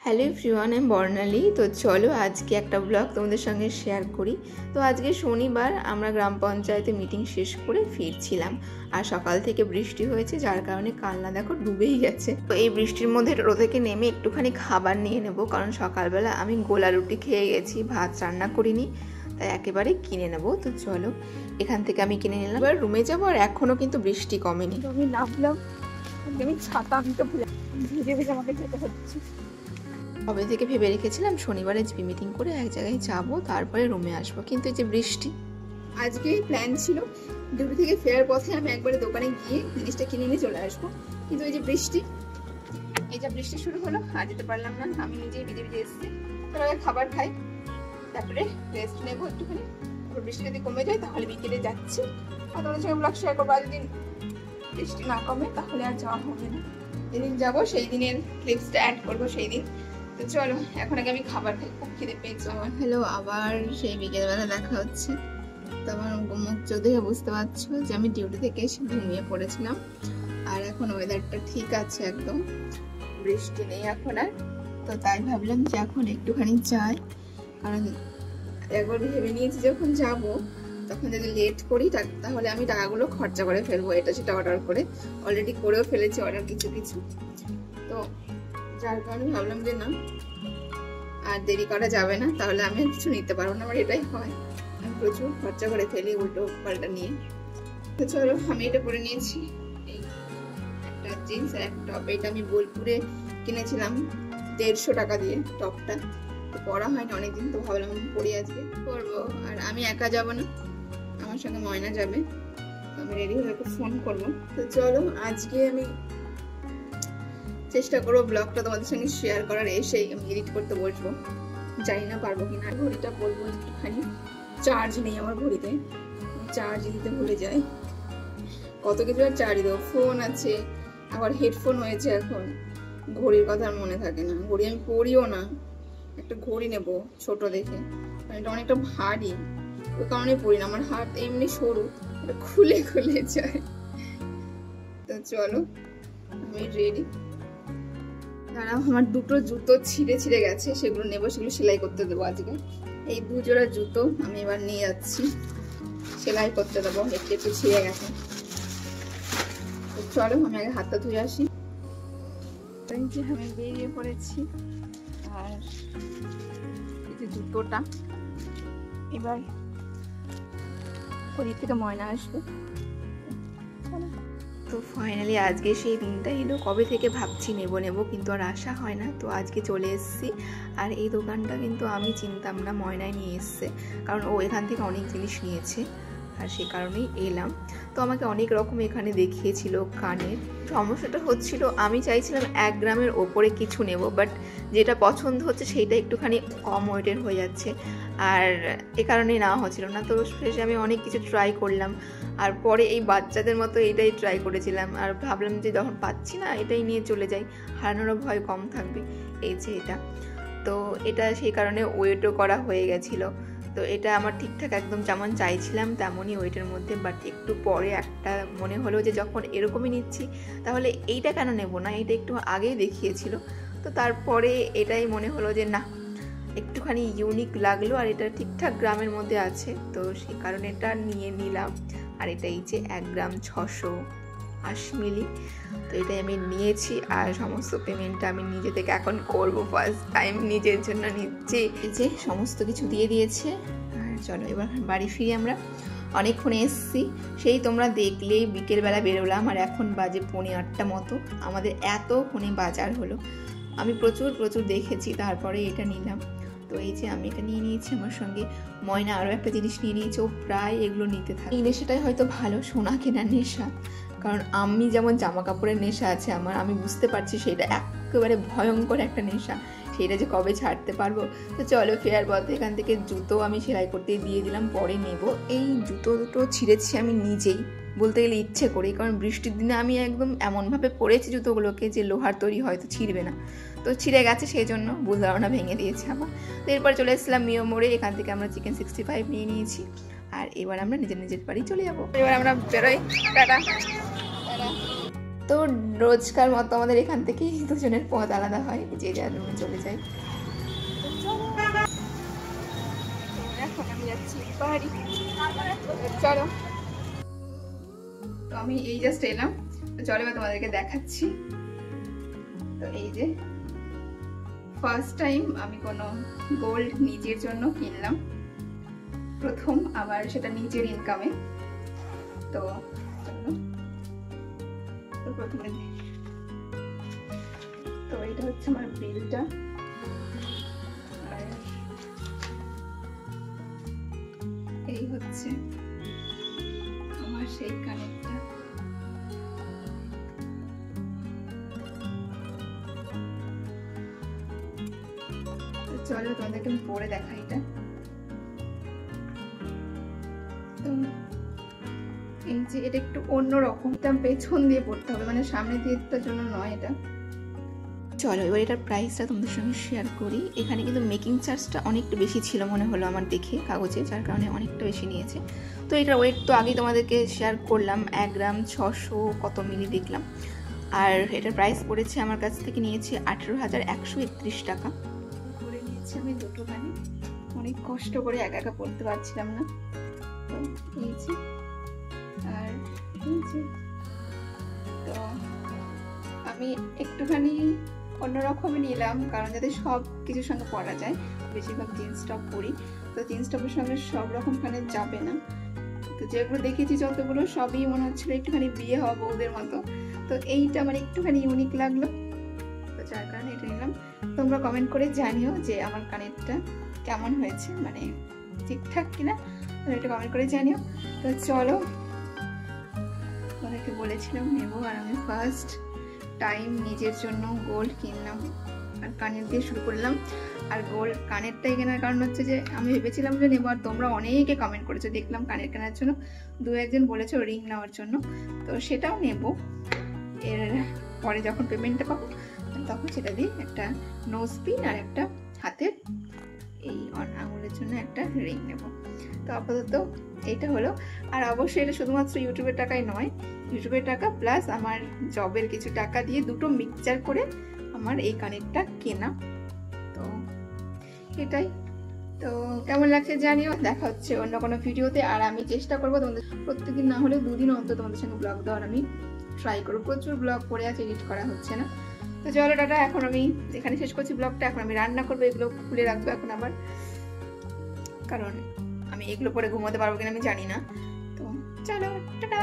Hello everyone, আমি বর্ণালী। তো চলো আজকে একটা ব্লগ তোমাদের সঙ্গে শেয়ার করি। তো আজকে শনিবার, আমরা গ্রাম পঞ্চায়েতে মিটিং শেষ করে ফিরছিলাম আর সকাল থেকে বৃষ্টি হয়েছে, যার কারণে কালনা দেখো ডুবেই গেছে। তো এই বৃষ্টির মধ্যে টোটো থেকে নেমে একটুখানি খাবার নিয়ে নেব, কারণ সকালবেলা আমি গোলা রুটি খেয়ে গেছি, ভাত রান্না করিনি, তাই একেবারে কিনে নেব। তো চলো এখান থেকে আমি কিনে নিলাম, এবার রুমে যাবো। আর এখনও কিন্তু বৃষ্টি কমেনি। তো আমি নামলাম, আমি ছাতা আনতে ভুলে ভিজে ভিজে আমাকে যেতে হচ্ছে। কবে থেকে ভেবে রেখেছিলাম শনিবারে জিপি মিটিং করে এক জায়গায় যাব, তারপরে রুমে আসবো, কিন্তু এই যে বৃষ্টি। আজকে প্ল্যান ছিল ডিউটি থেকে ফেরার পথে আমি একবারে দোকানে গিয়ে জিনিসটা কিনে নিয়ে চলে আসবো, কিন্তু এই যে বৃষ্টি, এই যে বৃষ্টি শুরু হলো, আর যেতে পারলাম না। আমি নিজেই ভিজে ভিজে এসেছি। তারপরে খাবার খাই, তারপরে রেস্ট নেবো একটুখানি। তারপর বৃষ্টি যদি কমে যায় তাহলে বিকেলে যাচ্ছি, আর তোমাদের সঙ্গে ব্লগ শেয়ার করবো। আর যদি বৃষ্টি না কমে তাহলে আর যাওয়া হবে না। যেদিন যাবো সেই দিনের ক্লিপসটা অ্যাড করবো সেই দিন। তো চলো এখন আগে আমি খাবার খাই, খুব খিদে পেয়েছে আমার। হ্যালো, আবার সেই বিকেলবেলা দেখা হচ্ছে। তো আমার মুখ চোখ দেখে বুঝতে পারছো যে আমি ডিউটি থেকে এসে ঘুমিয়ে পড়েছিলাম। আর এখন ওয়েদারটা ঠিক আছে, একদম বৃষ্টি নেই এখন আর। তো তাই ভাবলাম যে এখন একটুখানি যাই, কারণ একবার ভেবে নিয়েছি যখন যাব তখন যদি লেট করি তাহলে আমি টাকাগুলো খরচা করে ফেলবো, এটা সেটা অর্ডার করে। অলরেডি করেও ফেলেছি অর্ডার কিছু কিছু, তো যার কারণে ভাবলাম যে না, আর দেরি করা যাবে না, তাহলে আমি কিছু নিতে পারবো না। আমার এটাই হয়, আমি প্রচুর খরচা করে ফেলি উল্টো পাল্টা নিয়ে। তো চলো আমি এটা পরে নিয়েছি, এই একটা জিন্স আর একটা টপ। এটা আমি বোলপুরে কিনেছিলাম 150 টাকা দিয়ে টপটা। তো পরা হয়নি অনেকদিন, তো ভাবলাম পরি আজকে করবো। আর আমি একা যাব না, আমার সঙ্গে ময়না যাবে। তো আমি রেডি হয়ে ফোন করবো। তো চলো আজকে আমি চেষ্টা করবো ব্লগটা তোমাদের সঙ্গে শেয়ার করার, এসেই আমি এডিট করতে বসবো। জানি না পারবো কিনা। ঘড়িটা বলবো একটুখানি, চার্জ নেই আমার ঘড়িতে, চার্জ দিতে ভুলে যাই। কত কিছু আর চার্জ দেবো, ফোন আছে, আবার হেডফোন হয়েছে এখন, ঘড়ির কথা আর মনে থাকে না। ঘড়ি আমি পরিও না, একটা ঘড়ি নেব ছোট দেখে, এটা অনেকটা ভারী, ওই কারণে পরি না। আমার হাত এমনি সরু, এটা খুলে খুলে যায়। তো চলো আমি রেডি। দাঁড়াও, আমার দুটো জুতো ছিঁড়ে গেছে, সেগুলো নেবো, সেগুলো সেলাই করতে দেবো আজকে। এই 2 জোড়া জুতো আমি এবার নিয়ে যাচ্ছি, সেলাই করতে দেবো, একটু একটু ছিঁড়ে গেছে। তো চলো আমি আগে হাতটা ধুয়ে আসি। যে আমি বেরিয়ে পড়েছি, আর এই যে জুতোটা, এবার ওদিক থেকে ময়না আসবে। তো ফাইনালি আজকে সেই দিনটা এলো, কবে থেকে ভাবছি নেব কিন্তু আর আসা হয় না। তো আজকে চলে এসেছি। আর এই দোকানটা কিন্তু আমি চিনতাম না, ময়নায় নিয়ে এসছে, কারণ ও এখান থেকে অনেক জিনিস নিয়েছে, আর সে কারণেই এলাম। তো আমাকে অনেক রকম এখানে দেখিয়েছিল কানের। সমস্যাটা হচ্ছিল, আমি চাইছিলাম 1 গ্রামের ওপরে কিছু নেব, বাট যেটা পছন্দ হচ্ছে সেইটা একটুখানি কম ওয়েটের হয়ে যাচ্ছে, আর এ কারণেই নেওয়া হচ্ছিল না। তো শেষে আমি অনেক কিছু ট্রাই করলাম, আর পরে এই বাচ্চাদের মতো এটাই ট্রাই করেছিলাম, আর ভাবলাম যে যখন পাচ্ছি না এটাই নিয়ে চলে যাই, হারানোরও ভয় কম থাকবে। এই যে এটা, তো এটা সেই কারণে ওয়েটও করা হয়ে গেছিলো। তো এটা আমার ঠিকঠাক একদম যেমন চাইছিলাম তেমনই ওয়েটের মধ্যে, বাট একটু পরে একটা মনে হলো যে যখন এরকমই নিচ্ছি তাহলে এইটা কেন নেব না, এটা একটু আগেই দেখিয়েছিল। তো তারপরে এটাই মনে হলো যে না, একটুখানি ইউনিক লাগলো, আর এটা ঠিকঠাক গ্রামের মধ্যে আছে, তো সেই কারণে এটা নিয়ে নিলাম। আর এটাই যে 1 গ্রাম 680 মিলি, তো এটাই আমি নিয়েছি। আর সমস্ত পেমেন্টটা আমি নিজে থেকে এখন করবো, ফার্স্ট টাইম নিজের জন্য নিচ্ছি। এই যে সমস্ত কিছু দিয়ে দিয়েছে। আর চলো এবার বাড়ি ফিরি। আমরা অনেকক্ষণে এসেছি, সেই তোমরা দেখলেই বিকেলবেলা বেরোলাম, আর এখন বাজে 7:45 মতো। আমাদের এতক্ষণে বাজার হলো, আমি প্রচুর দেখেছি, তারপরে এটা নিলাম। তো এই যে আমি এটা নিয়ে নিয়েছি, আমার সঙ্গে ময়না আরও একটা জিনিস নিয়ে নিয়েছে, ও প্রায় এগুলো নিতে থাকে। এই নেশাটাই হয়তো ভালো, সোনা কেনার নেশা, কারণ আমি যেমন জামা কাপড়ের নেশা আছে আমার, আমি বুঝতে পারছি সেটা একেবারে ভয়ঙ্কর একটা নেশা, সেটা যে কবে ছাড়তে পারবো। তো চলো ফেরার পথে এখান থেকে জুতো আমি সেলাই করতে দিয়ে দিলাম, পরে নেব। এই জুতো দুটো ছিঁড়েছি আমি নিজেই, বলতে গেলে ইচ্ছে করি, কারণ বৃষ্টির দিনে আমি একদম এমনভাবে পরেছি জুতোগুলোকে যে লোহার তৈরি হয়তো ছিঁড়বে না, তো ছিঁড়ে গেছে, সেই জন্য ভুল ধারণা ভেঙে দিয়েছে আমার। তো এরপর চলে এসেছিলাম মিও মোড়ে, এখান থেকে আমরা চিকেন 65 নিয়ে নিয়েছি, আর এবার আমরা নিজের বাড়ি চলে যাবো। এবার আমরা বেরোই, টাটা। তো রোজকার মতো আমাদের এখান থেকে দুজনের পথ আলাদা হয়, যে যার রুমে চলে যায়। এখন আমি যাচ্ছি বাড়ি। চলো, তো আমি এই জাস্ট এলাম, তো চলো এবার তোমাদেরকে দেখাচ্ছি। তো এই যে ফার্স্ট টাইম আমি কোনো গোল্ড নিজের জন্য কিনলাম, প্রথম, আবার সেটা নিজের ইনকামে। তো প্রথমে তো এটা হচ্ছে আমার বিলটা, আর এই হচ্ছে আমার সেই কানেরটা। চলো তোমাদেরকে আমি পরে দেখাই এটা। এই যে এটা একটু অন্যরকম, এটা পেছন দিয়ে পড়তে হবে, মানে সামনে দিয়ে জন্য নয় এটা। চলো এবার এটার প্রাইসটা তোমাদের সঙ্গে শেয়ার করি। এখানে কিন্তু মেকিং চার্জটা অনেকটা বেশি ছিল মনে হলো আমার দেখে কাগজে, যার কারণে অনেকটা বেশি নিয়েছে। তো এটার ওয়েট তো আগেই তোমাদেরকে শেয়ার করলাম, 1 গ্রাম 600 কত মিলি দেখলাম। আর এটার প্রাইস পড়েছে আমার কাছ থেকে নিয়েছে 18,131 টাকা করে নিয়েছি আমি দুটো কানে। অনেক কষ্ট করে একা একা পড়তে পারছিলাম না, তো নিয়েছি। আর তো আমি একটুখানি অন্যরকমই নিলাম, কারণ যাতে সব কিছুর সঙ্গে পরা যায়। বেশিরভাগ জিন্স টপ পরি, তো জিন্স টপের সঙ্গে সব রকম কানে যাবে না। তো যেগুলো দেখেছি যতগুলো সবই মনে হচ্ছিল একটুখানি বিয়ে হওয়া বউদের মতো, তো এইটা আমার একটুখানি ইউনিক লাগলো, তো যার কারণে এটা নিলাম। তোমরা কমেন্ট করে জানিও যে আমার কানেরটা কেমন হয়েছে, মানে ঠিকঠাক কিনা, এটা কমেন্ট করে জানিও। তো চলো, তোমাদেরকে বলেছিলাম নেবো, আর আমি ফার্স্ট টাইম নিজের জন্য গোল্ড কিনলাম, আর কানের দিয়ে শুরু করলাম। আর গোল্ড কানেরটাই কেনার কারণ হচ্ছে যে আমি ভেবেছিলাম যে নেবো, আর তোমরা অনেকে কমেন্ট করেছো দেখলাম কানের কেনার জন্য, 2-1 জন বলেছো রিং নেওয়ার জন্য, তো সেটাও নেবো। এর পরে যখন পেমেন্টটা পাবো তখন সেটা দিয়ে একটা নোজ পিন আর একটা হাতের এই আঙুলের জন্য একটা রিং নেব। তো আপাতত এইটা হলো। আর অবশ্যই এটা শুধুমাত্র ইউটিউবের টাকাই নয়, ইউটিউবের টাকা প্লাস আমার জবের কিছু টাকা দিয়ে দুটো মিক্সচার করে আমার এই কানেরটা কেনা। তো এটাই, তো কেমন লাগছে জানিও। দেখা হচ্ছে অন্য কোনো ভিডিওতে। আর আমি চেষ্টা করবো তোমাদের প্রত্যেকদিন না হলেও 2 দিন অন্তত তোমাদের সঙ্গে ব্লগ দেওয়ার আমি ট্রাই করবো। প্রচুর ব্লগ পড়ে আছে, এডিট করা হচ্ছে না। তো চলো টাটা, এখন আমি এখানে শেষ করছি ব্লগটা। এখন আমি রান্না করবো, এগুলো খুলে রাখবো এখন আবার, কারণ আমি এগুলো পরে ঘুমাতে পারবো কিনা আমি জানি না। তো চলো টাটা।